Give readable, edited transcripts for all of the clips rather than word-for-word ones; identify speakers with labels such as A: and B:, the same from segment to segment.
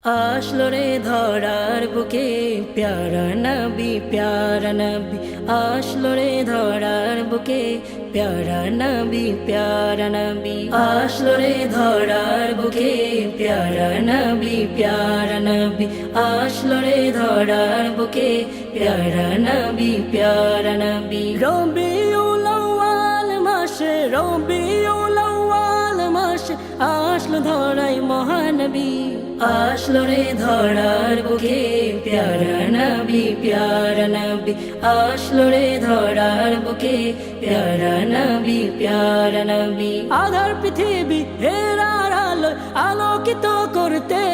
A: আসলো রে ধরার বুকে প্যারা নবী আসলো রে ধরার বুকে প্যারা নবী আসলো রে ধরার বুকে প্যারা নবী আসলো রে ধরার বুকে প্যারা নবী রবিউল আউয়াল মাসে রবিউল আউয়াল মাসে আসলো ধরাই মহানবী আসলো রে ধরার বুকে প্যারা নবী আসলো রে ধরার বুকে প্যারা নবী আধার পৃথিবী হেরার আলো আলোকিত করতে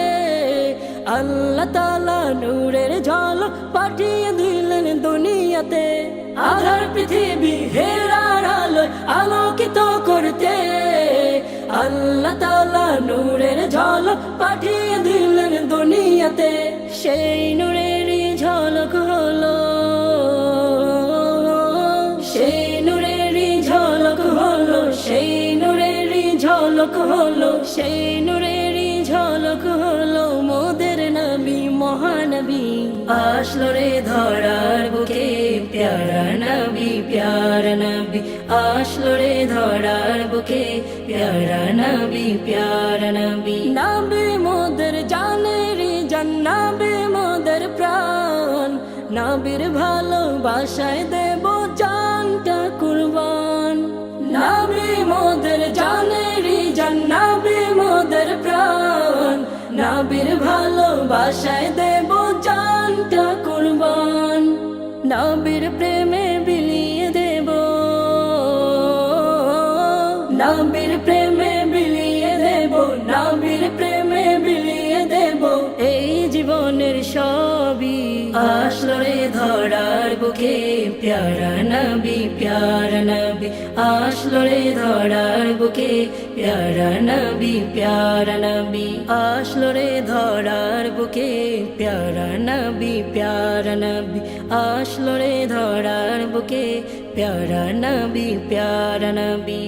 A: আল্লাহ তাআলা নূরের ঝলক পাঠিয়ে দিলেন দুনিয়াতে আধার পৃথিবী হেরার আলো আলোকিত করতে আল্লাহ তাআলা নূরের ঝলক পাঠিয়ে দিলেন দুনিয়াতে সেই নূরেরই ঝলক হলো সেই নূরেরই ঝলক হলো সেই নূরেরই ঝলক হলো সেই নূরেরই ঝলক হলো মোদের নবী মহানবী আসলো রে ধরার বুকে প্যারা নবী আসলো রে ধরার বুকে প্যারা নবী নবী মোদের জানের জান্নাবী মোদের প্রাণ নবীর ভালোবাসায় দেব জানটা কুরবান নবী মোদের জানের জান্নাবী মোদের প্রাণ নবীর ভালোবাসায় দেব জানটা কুরবান নবীর প্রেমে বিলিয়ে দেব নবীর প্রেমে বিলিয়ে দেব নবীর প্রেমে বিলিয়ে দেব এই জীবনের সবই আসলো রে ধরার বুকে প্যারা নবী আসলো রে ধরার বুকে প্যারা নবী আসলো রে ধরার বুকে প্যারা নবী আসলো রে ধরার বুকে প্যারা নবী